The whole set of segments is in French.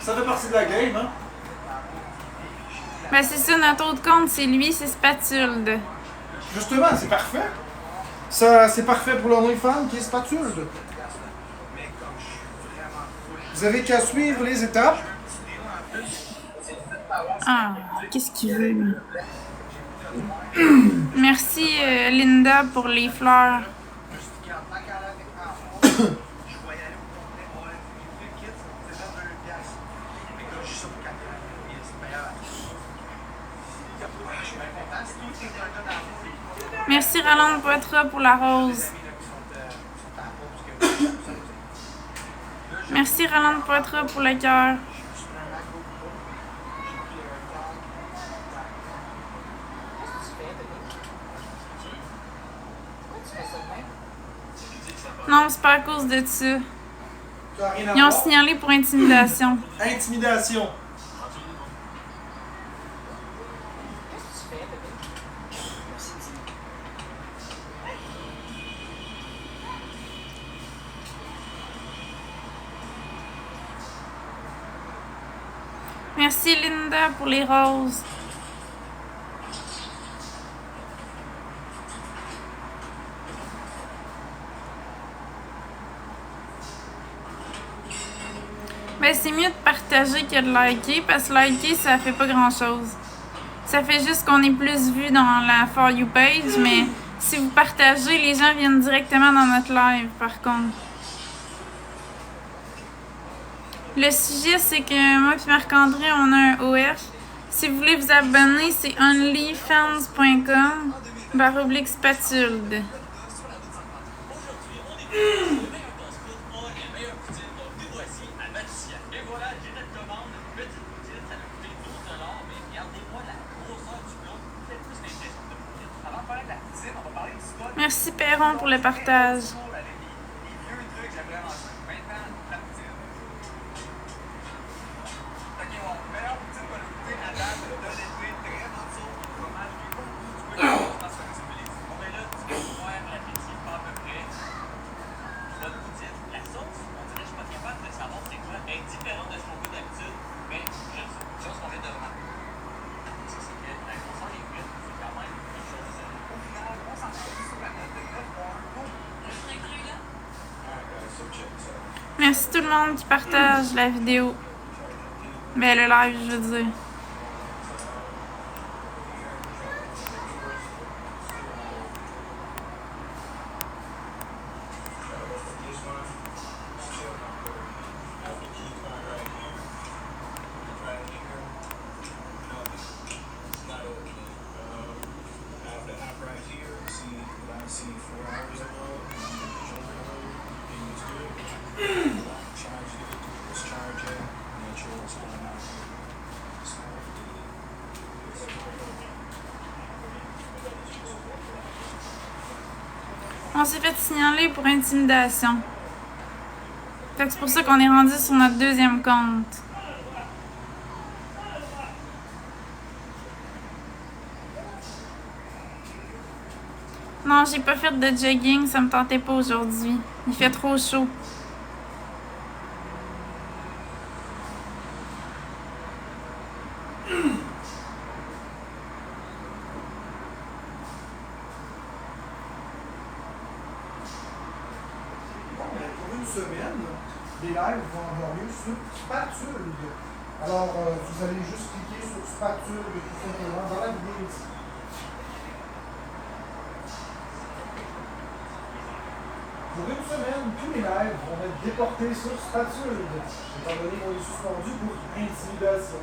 Ça fait partie de la game, hein? Ben c'est ça, notre autre compte, c'est lui, c'est Spatule. Justement, c'est parfait. Ça, c'est parfait pour l'OnlyFans qui est Spatule. Vous avez qu'à suivre les étapes. Ah, qu'est-ce qu'il veut, lui? Merci, Linda, pour les fleurs. Merci, Roland Poitras, pour la rose. Merci, Roland Poitras, pour le cœur. Non, c'est pas à cause de ça. Ils ont signalé pour intimidation. Intimidation. Merci, Linda, pour les roses. Ben, c'est mieux de partager que de liker, parce que liker, ça fait pas grand-chose. Ça fait juste qu'on est plus vu dans la For You page, mais si vous partagez, les gens viennent directement dans notre live, par contre. Le sujet, c'est que moi et Marc-André, on a un OF. Si vous voulez vous abonner, c'est onlyfans.com/spatule. Merci Perron pour le partage. Merci tout le monde qui partage la vidéo. Ben, le live, je veux dire. On s'est fait signaler pour intimidation. Fait que c'est pour ça qu'on est rendu sur notre deuxième compte. Non, j'ai pas fait de jogging, ça me tentait pas aujourd'hui. Il fait trop chaud. Semaine, les lives vont avoir lieu sur Spatule. Alors, vous allez juste cliquer sur Spatule tout simplement dans la vidéo ici. Pour une semaine, tous les lives vont être déportés sur Spatule, étant donné qu'on est suspendu pour intimidation.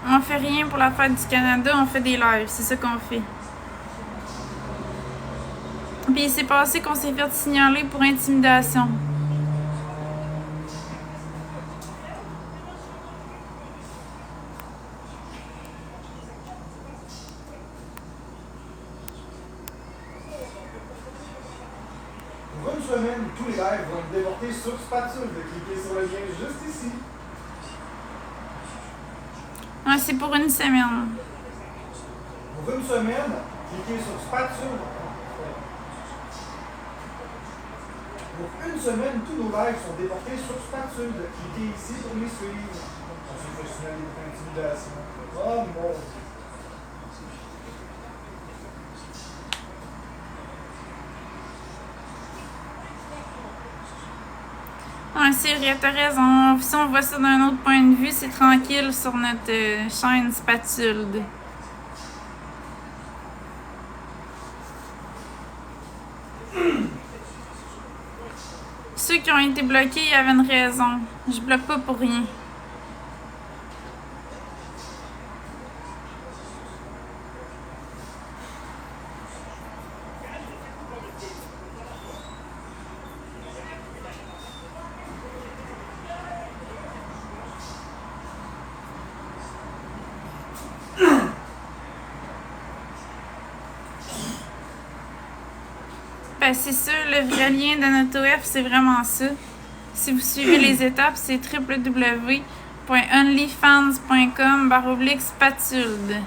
On fait rien pour la fête du Canada, on fait des lives, c'est ça qu'on fait. Puis il s'est passé qu'on s'est fait signaler pour intimidation. Pour une semaine, tous les lives vont être déportés sur Spatule. Cliquez sur le lien juste ici. Ouais, c'est pour une semaine. Pour une semaine, cliquez sur Spatule. Pour une semaine, tous nos lives sont déportés sur Spatule. Cliquez ici pour les suivre. On se fait signaler d'intimidation. Oh mon Dieu. Ouais, c'est vrai, t'as raison. Si on voit ça d'un autre point de vue, c'est tranquille sur notre chaîne Spatule. Ceux qui ont été bloqués, ils avaient une raison. Je bloque pas pour rien. Ben, c'est ça, le vrai lien de notre OF, c'est vraiment ça. Si vous suivez les étapes, c'est www.onlyfans.com/spatule.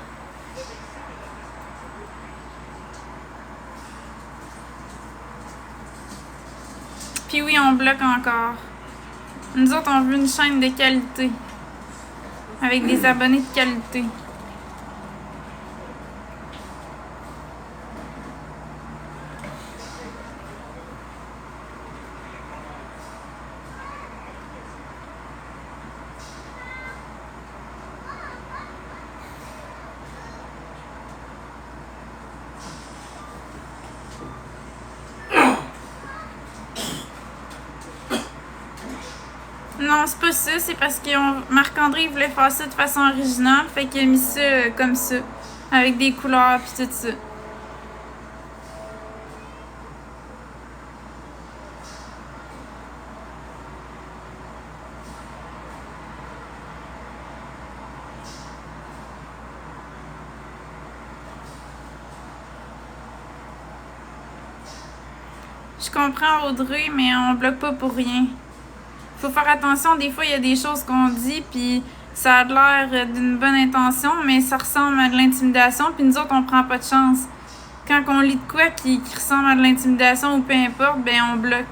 Puis oui, on bloque encore. Nous autres, on veut une chaîne de qualité. Avec des abonnés de qualité. Non, c'est pas ça, c'est parce que Marc-André voulait faire ça de façon originale, fait qu'il a mis ça comme ça, avec des couleurs pis tout ça. Je comprends Audrey, mais on bloque pas pour rien. Faut faire attention, des fois il y a des choses qu'on dit puis ça a l'air d'une bonne intention, mais ça ressemble à de l'intimidation, puis nous autres on prend pas de chance. Quand on lit de quoi qui ressemble à de l'intimidation ou peu importe, ben on bloque.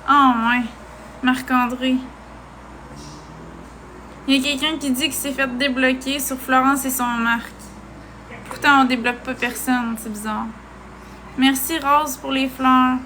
Ah ouais, Marc-André. Il y a quelqu'un qui dit qu'il s'est fait débloquer sur Florence et son Marc. Pourtant on débloque pas personne, c'est bizarre. Merci Rose pour les fleurs.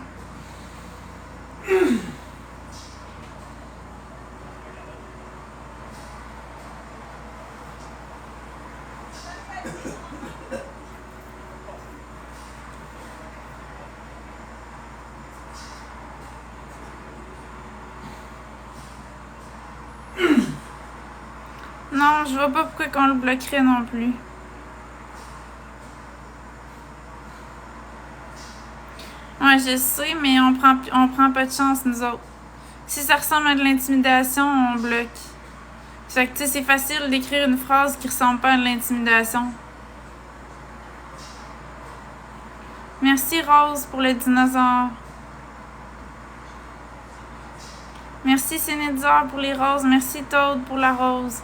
Non, je vois pas pourquoi qu'on le bloquerait non plus. Ouais, je sais, mais on prend pas de chance, nous autres. Si ça ressemble à de l'intimidation, on bloque. Fait que, tu sais, c'est facile d'écrire une phrase qui ressemble pas à de l'intimidation. Merci Rose pour le dinosaure. Merci Sénédzar pour les roses. Merci Toad pour la rose.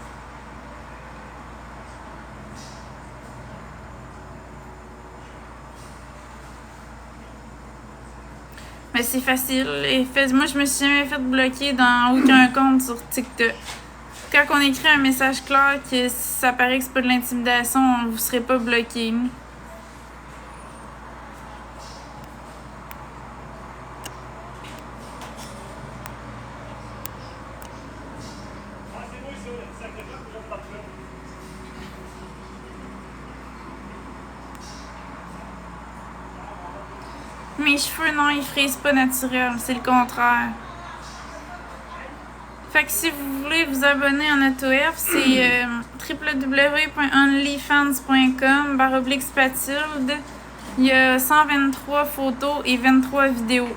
Mais c'est facile. Moi, je me suis jamais fait bloquer dans aucun compte sur TikTok. Quand on écrit un message clair que ça paraît que c'est pas de l'intimidation, vous serez pas bloqué. Mes cheveux, non, ils frisent pas naturel, c'est le contraire. Fait que si vous voulez vous abonner à notre OF, c'est www.onlyfans.com/spatule. Il y a 123 photos et 23 vidéos.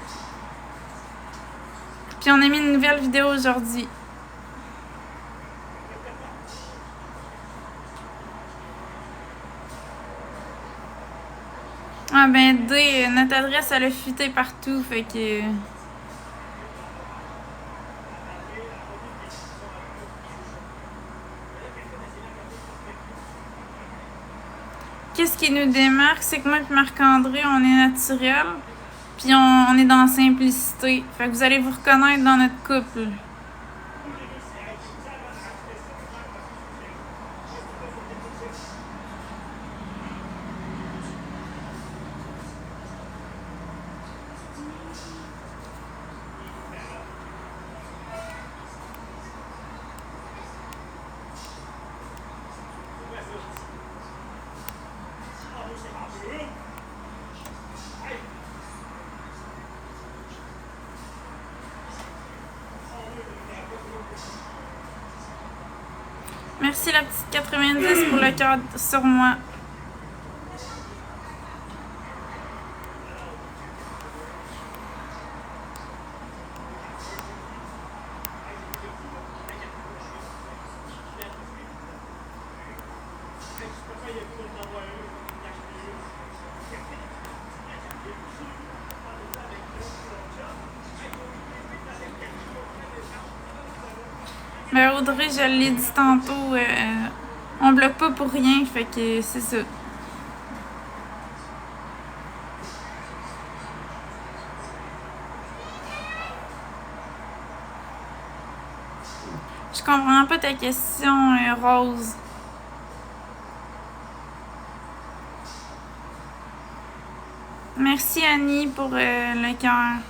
Puis on a mis une nouvelle vidéo aujourd'hui. Ah ben D, notre adresse elle a fuité partout, fait que... Qu'est-ce qui nous démarque, c'est que moi et Marc-André, on est naturel. Puis on est dans la simplicité. Fait que vous allez vous reconnaître dans notre couple. Merci la petite 90 pour le cœur sur moi. Ben Audrey, je l'ai dit tantôt, on bloque pas pour rien, fait que c'est ça. Je comprends pas ta question, Rose. Merci Annie pour le cœur.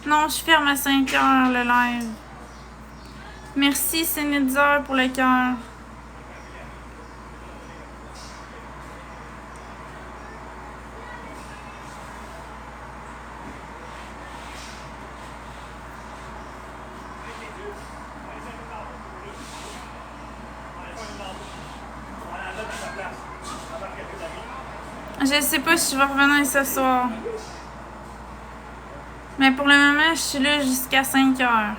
Non, je ferme à 5 heures le live. Merci Cénitzer pour le cœur. Je sais pas si je vais revenir ce soir. Mais pour le moment, je suis là jusqu'à 5 heures.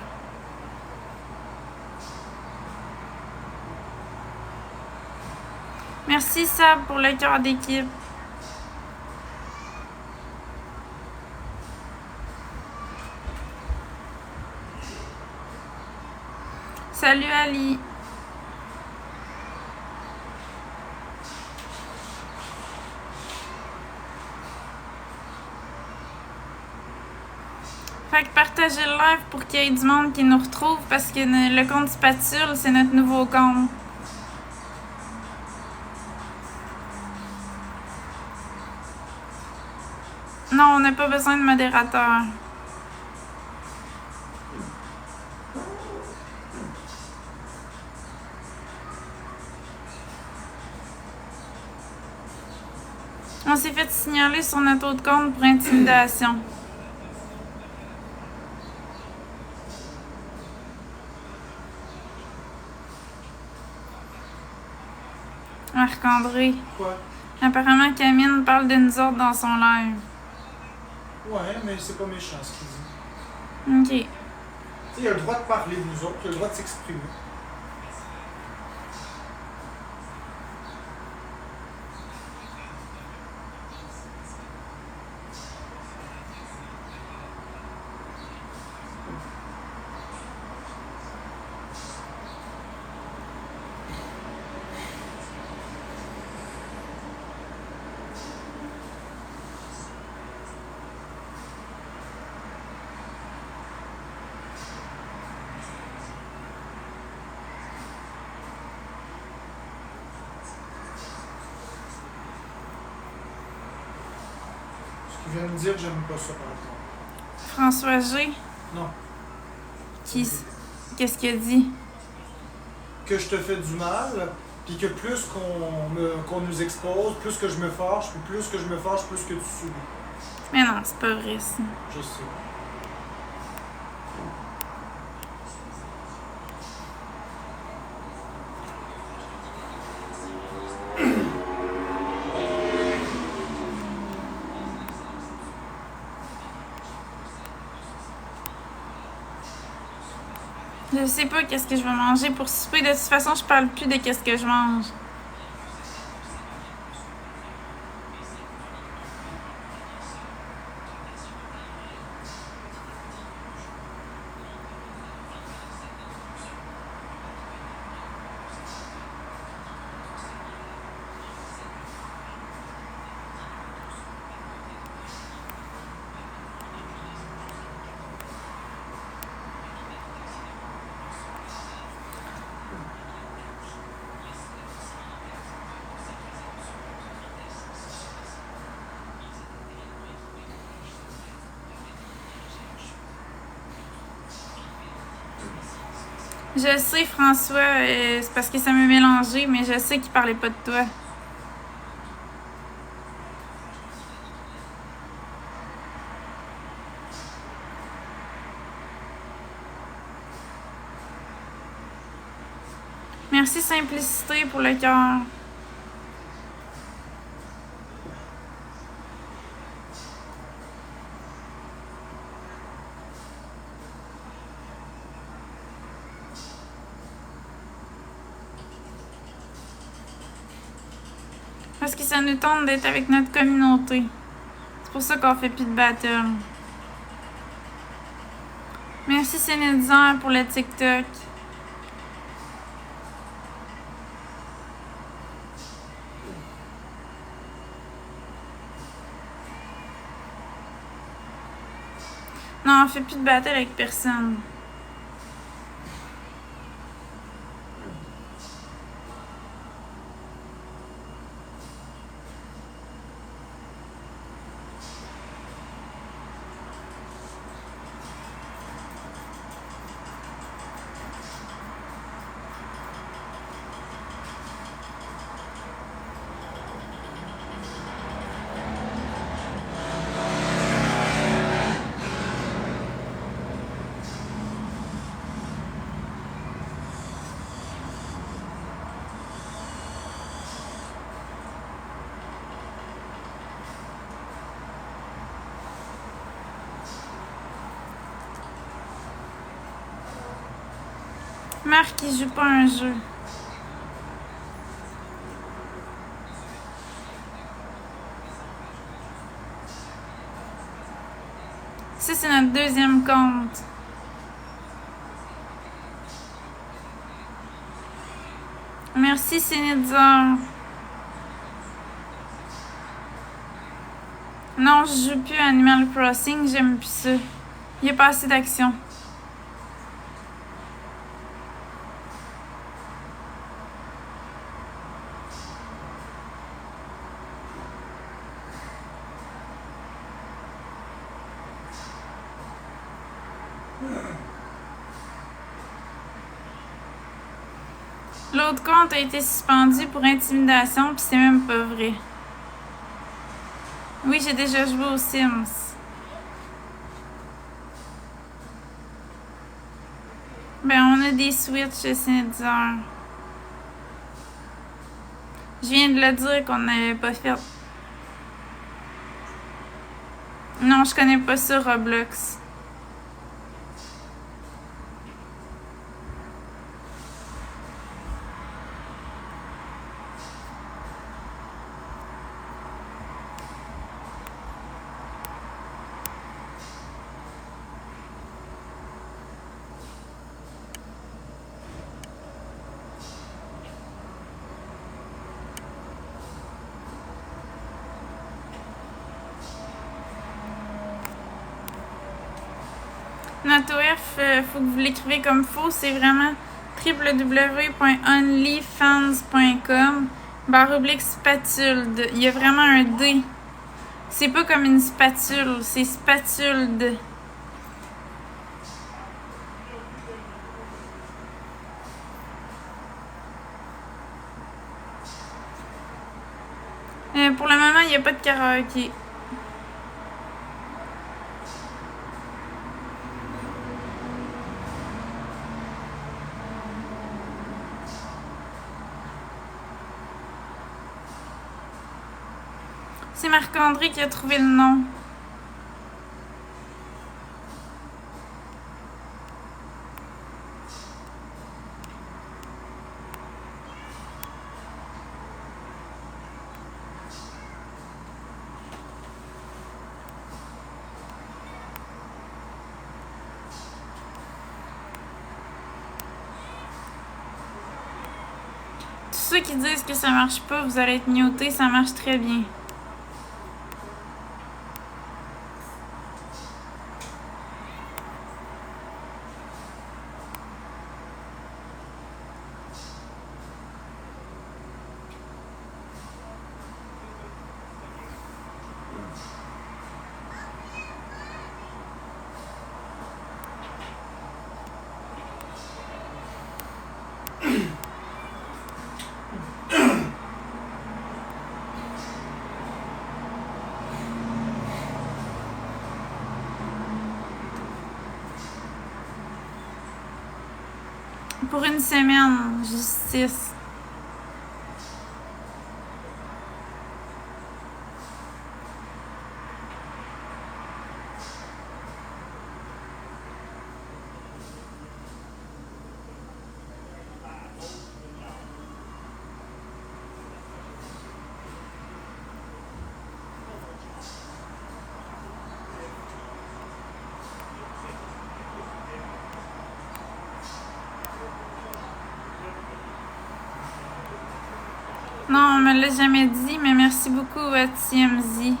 Merci Sab pour le cœur d'équipe. Salut Ali. Fait que partagez le live pour qu'il y ait du monde qui nous retrouve parce que le compte Spatule, c'est notre nouveau compte. Non, on n'a pas besoin de modérateur. On s'est fait signaler sur notre autre compte pour intimidation. Marc-André. Quoi? Apparemment, Camille parle de nous autres dans son live. Ouais, mais c'est pas méchant ce qu'il dit. Ok. Tu sais, il a le droit de parler de nous autres, il a le droit de s'exprimer. Tu viens de me dire que j'aime pas ça, par exemple. François G. Non. Qu'est-ce qu'il a dit? Que je te fais du mal, puis que plus qu'on nous expose, plus que je me fâche, puis plus que je me fâche, plus que tu subis. Mais non, c'est pas vrai ça. Je sais. Je sais pas qu'est-ce que je vais manger pour souper. De toute façon, je parle plus de qu'est-ce que je mange. Je sais, François, c'est parce que ça m'a mélangé, mais je sais qu'il parlait pas de toi. Merci Simplicité pour le cœur. Parce que ça nous tente d'être avec notre communauté. C'est pour ça qu'on fait plus de battle. Merci Cénédizère pour le TikTok. Non, on fait plus de battle avec personne. Marc, il joue pas un jeu. Ça, c'est notre deuxième compte. Merci, Cénédizère. Non, je joue plus à Animal Crossing, j'aime plus ça. Il n'y a pas assez d'action. L'autre compte a été suspendu pour intimidation, puis c'est même pas vrai. Oui, j'ai déjà joué aux Sims. Ben, on a des Switch chez Cénédizère. Je viens de le dire qu'on n'avait pas fait. Non, je connais pas ça, Roblox. NatoF, faut que vous l'écrivez comme faux, c'est vraiment www.onlyfans.com/spatule. Il y a vraiment un D. C'est pas comme une spatule, c'est spatule. Pour le moment, il n'y a pas de karaoké. C'est Marc-André qui a trouvé le nom. ceux qui disent que ça marche pas, vous allez être mutés, ça marche très bien. Pour une semaine, justice. Non, on me l'a jamais dit, mais merci beaucoup à TMZ.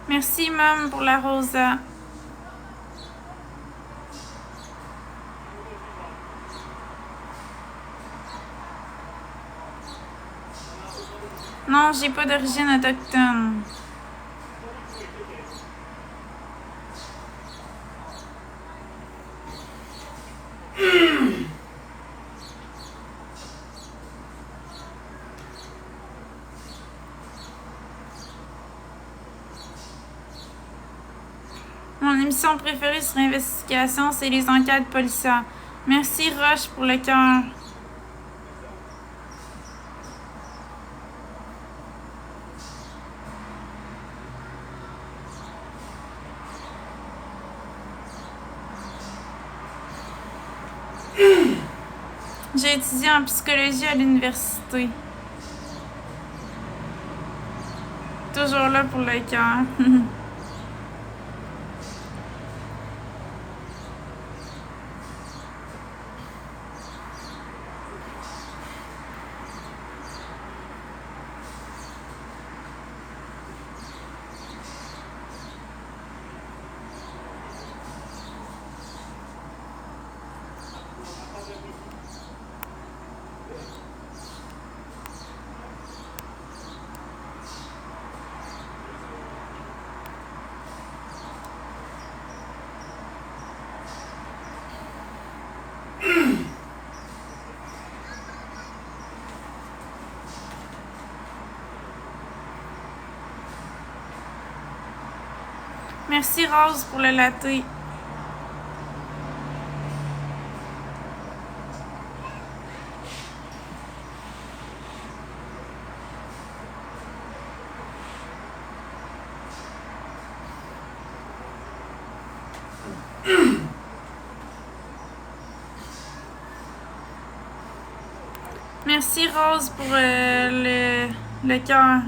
Merci, Mom, pour la rosa. Non, j'ai pas d'origine autochtone. Mon émission préférée sur l'investigation, c'est les enquêtes policières. Merci, Roche, pour le cœur. J'ai étudié en psychologie à l'université. Toujours là pour le cœur. Merci Rose pour le latte. Merci Rose pour le cœur.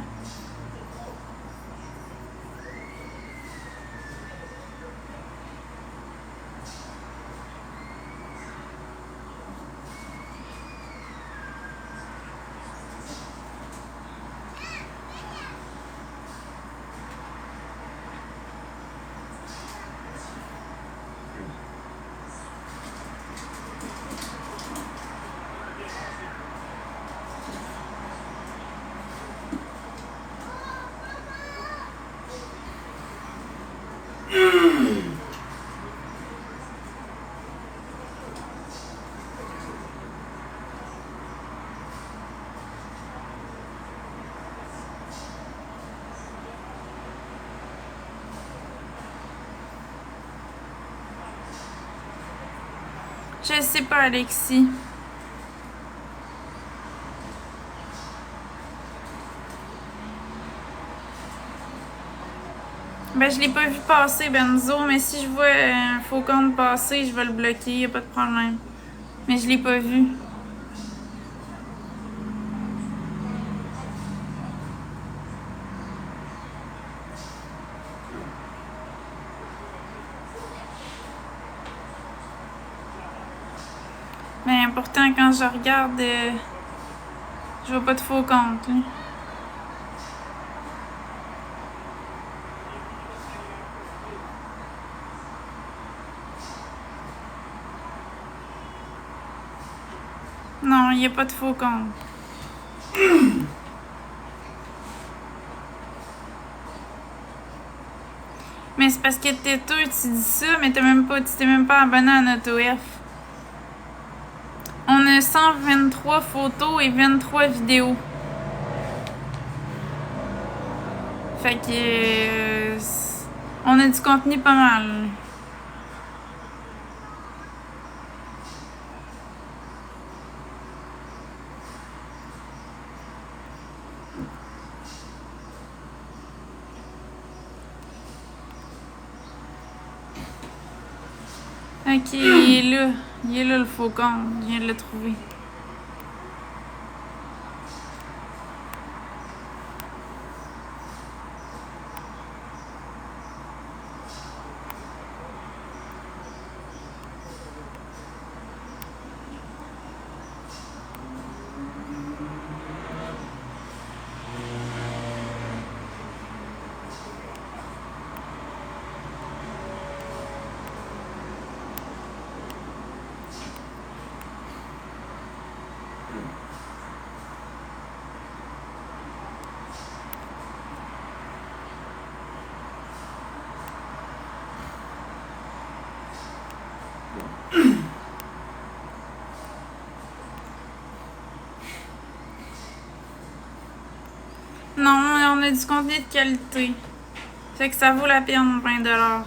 Je sais pas, Alexis. Ben, je l'ai pas vu passer, Benzo, mais si je vois un faux compte passer, je vais le bloquer, y a pas de problème. Mais je l'ai pas vu. pourtant, quand je regarde, je vois pas de faux comptes. Là. Non, il n'y a pas de faux comptes. Mais c'est parce que têteux, tu dis ça, mais tu t'es même pas abonné à notre OF. On a 123 photos et 23 vidéos. Fait que on a du contenu pas mal. Ok, il est là. Il est là le faux compte. Je viens de le trouver. Non, on a du contenu de qualité. Fait que ça vaut la peine, 20$.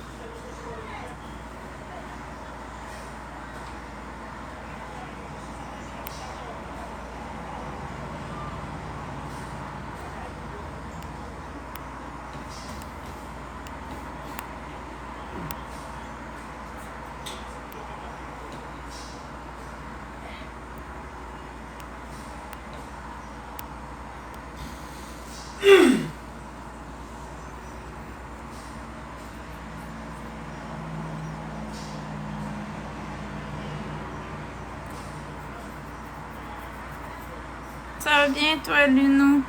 Ça va bien, toi, Luno?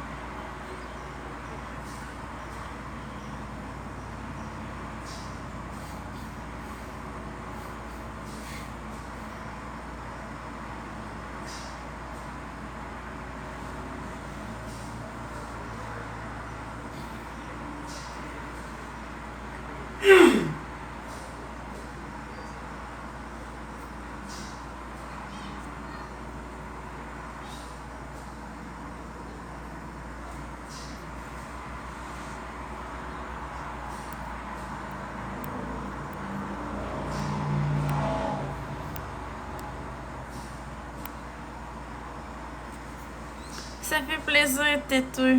Ça fait plaisir, têteux.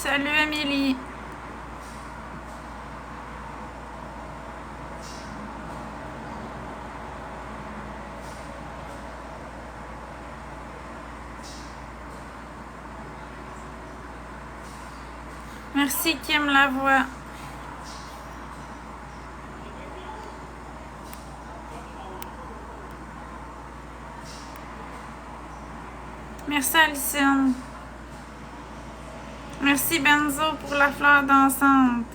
Salut, Amélie. Merci, Kim Lavoie. Merci, Alicine. Merci, Benzo, pour la fleur dansante.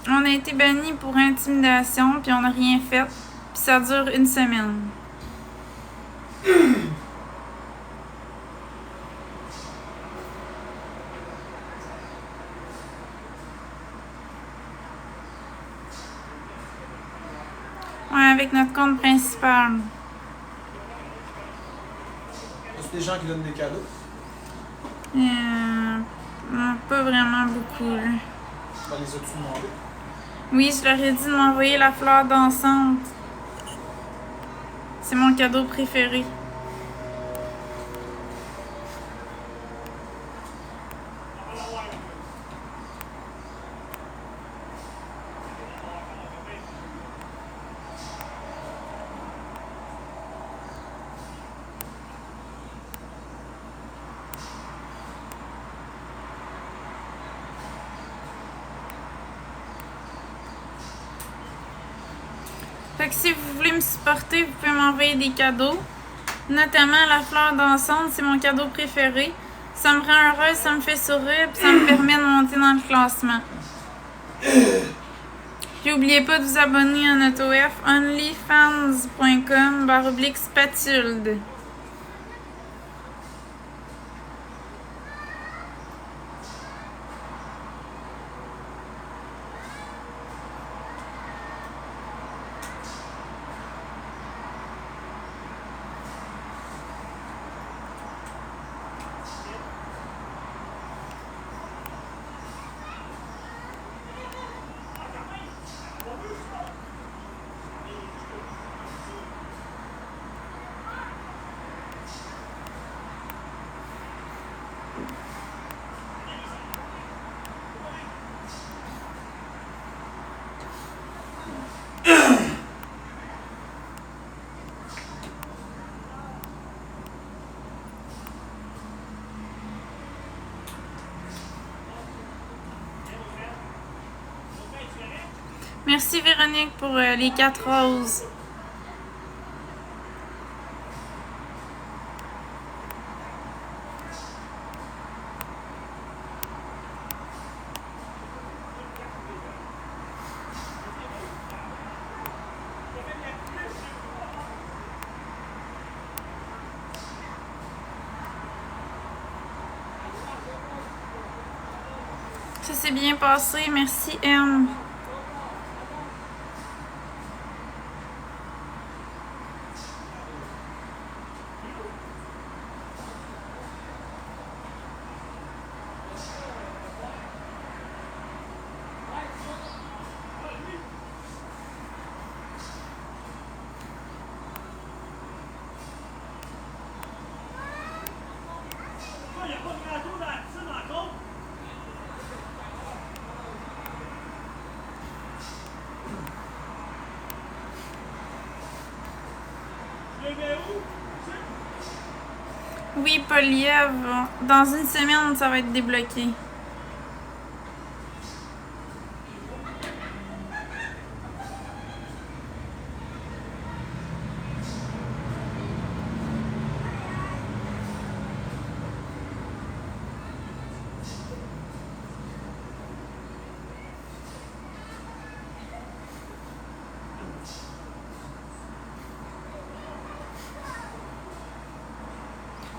On a été bannis pour intimidation, puis on n'a rien fait. Puis ça dure une semaine. Ouais, avec notre compte principal. C'est des gens qui donnent des cadeaux. Non, pas vraiment beaucoup, là. Ben, les as-tu demandé? Oui, je leur ai dit de m'envoyer la fleur dansante. C'est mon cadeau préféré. Fait que si vous voulez me supporter, vous pouvez m'envoyer des cadeaux. Notamment la fleur dansante, c'est mon cadeau préféré. Ça me rend heureuse, ça me fait sourire, puis ça me permet de monter dans le classement. Puis n'oubliez pas de vous abonner à notre OF onlyfans.com/spatule. Merci Véronique pour les 4 roses. Ça s'est bien passé, merci M. Oui, Polièvre. Dans une semaine, ça va être débloqué.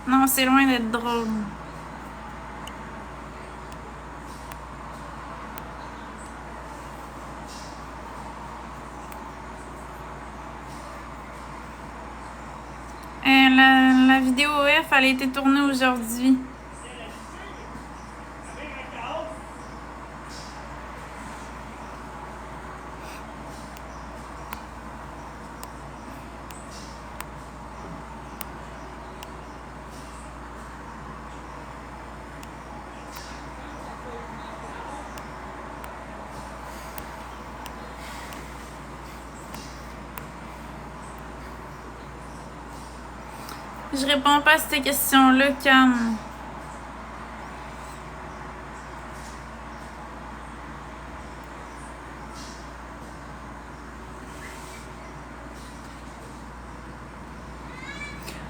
Non, c'est loin d'être drôle. La vidéo F, elle a été tournée aujourd'hui. Je réponds pas à ces questions-là, Cam.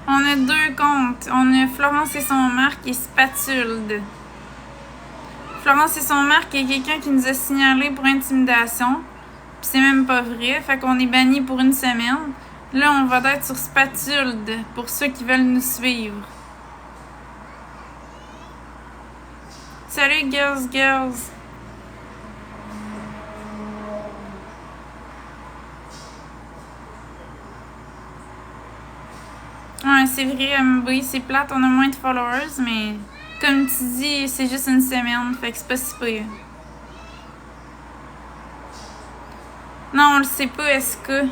On a 2 comptes. On a Florence et son marque et Spatule. Florence et son marque est quelqu'un qui nous a signalé pour intimidation. Puis c'est même pas vrai. Fait qu'on est banni pour une semaine. Là, on va être sur Spatule pour ceux qui veulent nous suivre. Salut, girls. Ouais, c'est vrai, oui, c'est plate, on a moins de followers, mais comme tu dis, c'est juste une semaine, fait que c'est pas si pire. Non, on le sait pas, est-ce que.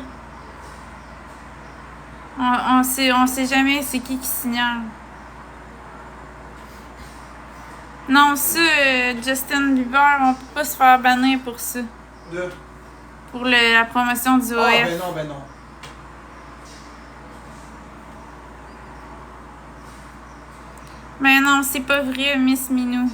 On sait jamais c'est qui signale. Non, ça, Justin Bieber, on peut pas se faire bannir pour ça. Pour la promotion du OF. Ah, ben non, ben non. Ben non, c'est pas vrai, Miss Minou.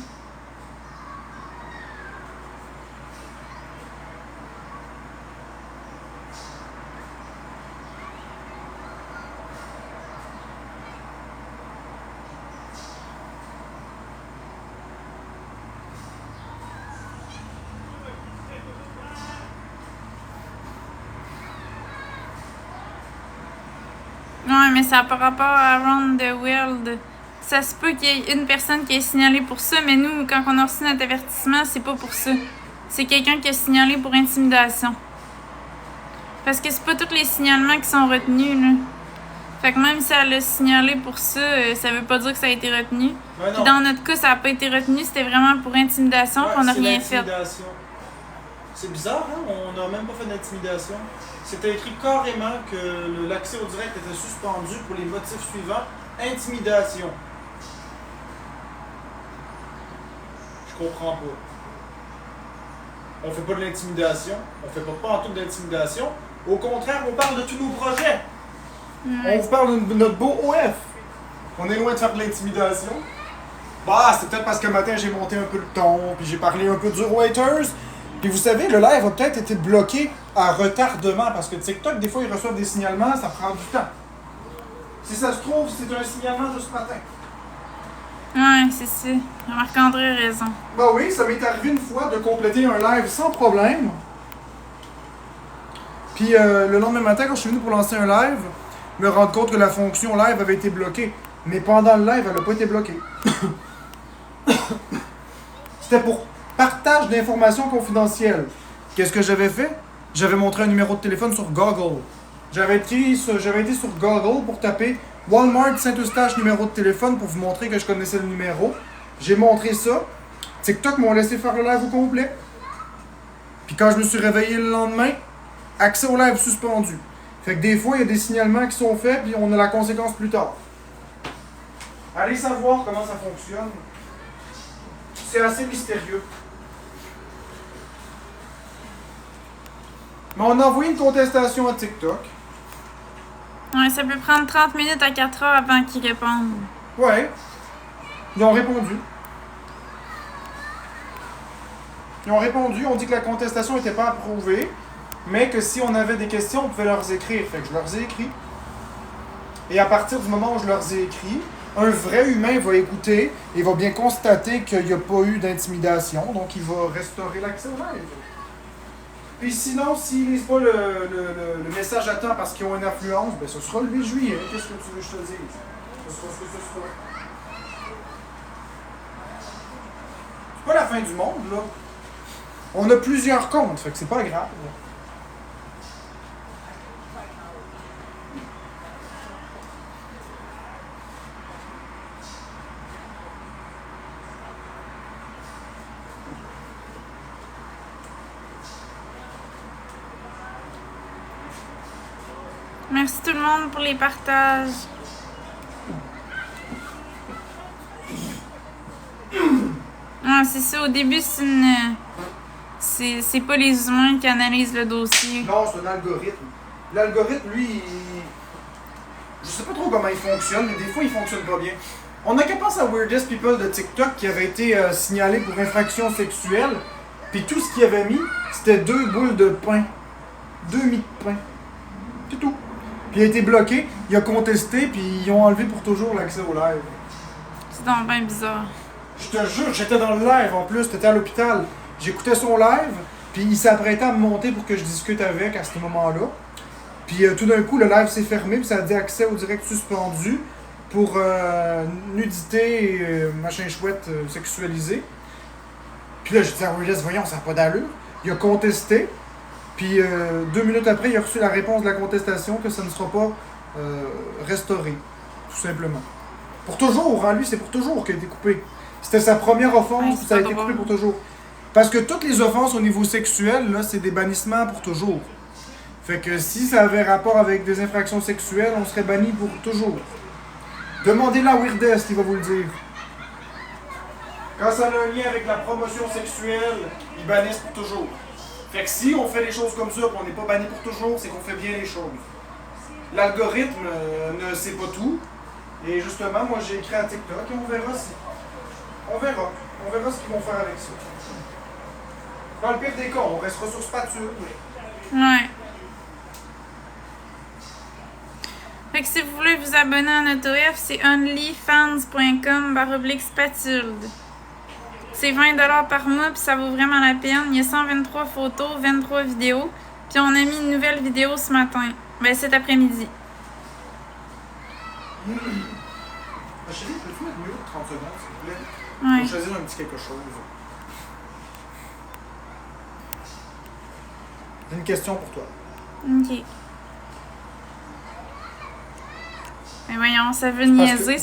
Ouais, mais ça n'a pas rapport à Around the World. Ça se peut qu'il y ait une personne qui ait signalé pour ça, mais nous, quand on a reçu notre avertissement, c'est pas pour ça. C'est quelqu'un qui a signalé pour intimidation. Parce que c'est pas tous les signalements qui sont retenus, là. Fait que même si elle a signalé pour ça, ça veut pas dire que ça a été retenu. Ben Puis dans notre cas, ça a pas été retenu, c'était vraiment pour intimidation, puis on n'a rien fait. C'est bizarre, hein? On n'a même pas fait d'intimidation. C'était écrit carrément que l'accès au direct était suspendu pour les motifs suivants. Intimidation. Je comprends pas. On fait pas de l'intimidation. On fait pas en tout d'intimidation. Au contraire, on parle de tous nos projets. On vous parle de notre beau OF. On est loin de faire de l'intimidation. Bah, c'est peut-être parce que matin j'ai monté un peu le ton, puis j'ai parlé un peu du Reuters. Puis vous savez, le live a peut-être été bloqué à retardement parce que TikTok, des fois, ils reçoivent des signalements, ça prend du temps. Si ça se trouve, c'est un signalement de ce matin. Ouais, c'est ça. Marc-André a raison. Bah oui, ça m'est arrivé une fois de compléter un live sans problème. Puis le lendemain matin, quand je suis venu pour lancer un live, me rendre compte que la fonction live avait été bloquée. Mais pendant le live, elle n'a pas été bloquée. C'était pour partage d'informations confidentielles. Qu'est-ce que j'avais fait? J'avais montré un numéro de téléphone sur Google. J'avais été sur Google pour taper Walmart Saint-Eustache numéro de téléphone pour vous montrer que je connaissais le numéro. J'ai montré ça. TikTok m'ont laissé faire le live au complet. Puis quand je me suis réveillé le lendemain, accès au live suspendu. Fait que des fois, il y a des signalements qui sont faits, puis on a la conséquence plus tard. Allez savoir comment ça fonctionne. C'est assez mystérieux. Mais on a envoyé une contestation à TikTok. Ouais, ça peut prendre 30 minutes à 4 heures avant qu'ils répondent. Ouais. Ils ont répondu. On dit que la contestation n'était pas approuvée, mais que si on avait des questions, on pouvait leur écrire. Fait que je leur ai écrit. Et à partir du moment où je leur ai écrit, un vrai humain va écouter et va bien constater qu'il n'y a pas eu d'intimidation, donc il va restaurer l'accès au live. Puis sinon, s'ils lisent pas le message à temps parce qu'ils ont une influence, ben ce sera le 8 juillet. Qu'est-ce que tu veux que je te dise? Ce sera ce que ce sera. C'est pas la fin du monde, là. On a plusieurs comptes, fait que c'est pas grave. Là. Merci tout le monde pour les partages. Ah, c'est ça, au début, c'est pas les humains qui analysent le dossier. Non, c'est un algorithme. L'algorithme, lui, je sais pas trop comment il fonctionne, mais des fois, il fonctionne pas bien. On a qu'à penser à Weirdest People de TikTok qui avait été signalé pour infraction sexuelle, puis tout ce qu'il avait mis, c'était 2 boules de pain. 2 mie de pain. C'est tout. Puis il a été bloqué, il a contesté, puis ils ont enlevé pour toujours l'accès au live. C'est donc bien bizarre. Je te jure, j'étais dans le live en plus, t'étais à l'hôpital. J'écoutais son live, puis il s'apprêtait à me monter pour que je discute avec à ce moment-là. Puis tout d'un coup, le live s'est fermé, puis ça a dit accès au direct suspendu pour nudité et machin chouette sexualisé. Puis là, j'ai dit à Weirdest, voyons, ça n'a pas d'allure. Il a contesté, puis 2 minutes après, il a reçu la réponse de la contestation que ça ne sera pas restauré. tout simplement. Pour toujours, hein, lui, c'est pour toujours qu'il a été coupé. C'était sa première offense, Ouais, puis ça a c'est été pas coupé drôle. pour toujours. Parce que toutes les offenses au niveau sexuel, là, c'est des bannissements pour toujours. Fait que si ça avait rapport avec des infractions sexuelles, on serait banni pour toujours. Demandez-la à Weirdest, il va vous le dire. Quand ça a un lien avec la promotion sexuelle, ils bannissent pour toujours. Fait que si on fait les choses comme ça, qu'on n'est pas banni pour toujours, c'est qu'on fait bien les choses. L'algorithme ne sait pas tout. Et justement, moi j'ai écrit à TikTok et on verra si. On verra. On verra ce qu'ils vont faire avec ça. Dans le pire des cas, on restera sur spatule. Ouais. Fait que si vous voulez vous abonner en AutoF, c'est onlyfans.com/spatulde. C'est 20$ par mois, puis ça vaut vraiment la peine. Il y a 123 photos, 23 vidéos. Puis on a mis une nouvelle vidéo ce matin. Ben, cet après-midi. Chérie, peux-tu mettre mieux 30 secondes, s'il vous plaît? Ouais. Pour choisir un petit quelque chose. J'ai une question pour toi. Ok. Mais voyons, ça veut parce niaiser.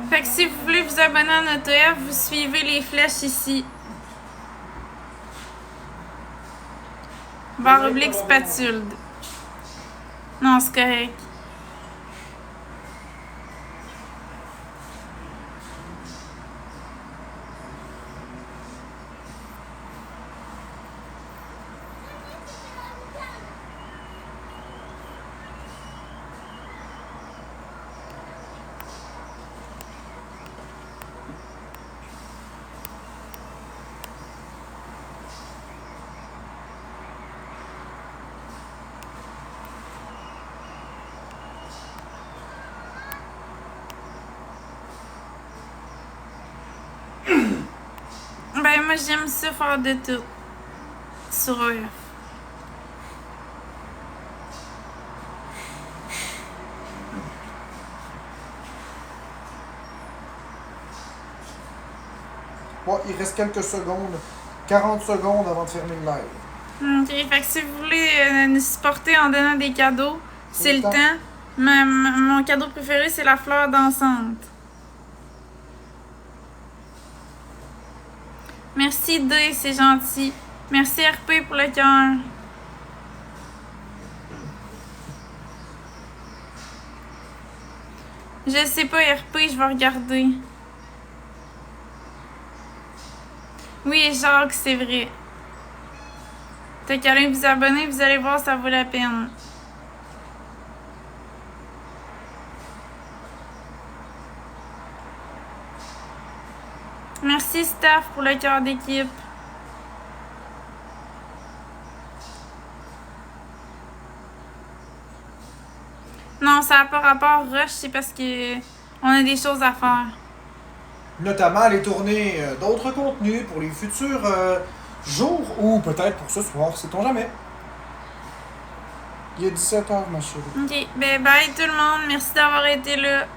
Fait que si vous voulez vous abonner en AutoF, vous suivez les flèches ici. /spatulde. Non, c'est correct. Ben, moi, j'aime ça faire de tout. Sur OF. Bon, il reste quelques secondes. 40 secondes avant de fermer le live. Ok, fait que si vous voulez nous supporter en donnant des cadeaux, c'est le temps. Mon cadeau préféré, c'est la fleur dansante. Merci D, c'est gentil. Merci RP pour le cœur. Je sais pas RP, je vais regarder. Oui, Jacques, c'est vrai. T'as qu'à aller vous abonner, vous allez voir, ça vaut la peine. Merci Steph pour le cœur d'équipe. Non, ça n'a pas rapport rush, c'est parce que on a des choses à faire. Notamment aller tourner d'autres contenus pour les futurs jours ou peut-être pour ce soir, sait-on jamais. Il est 17h, ma chérie. Ok, ben bye tout le monde, merci d'avoir été là.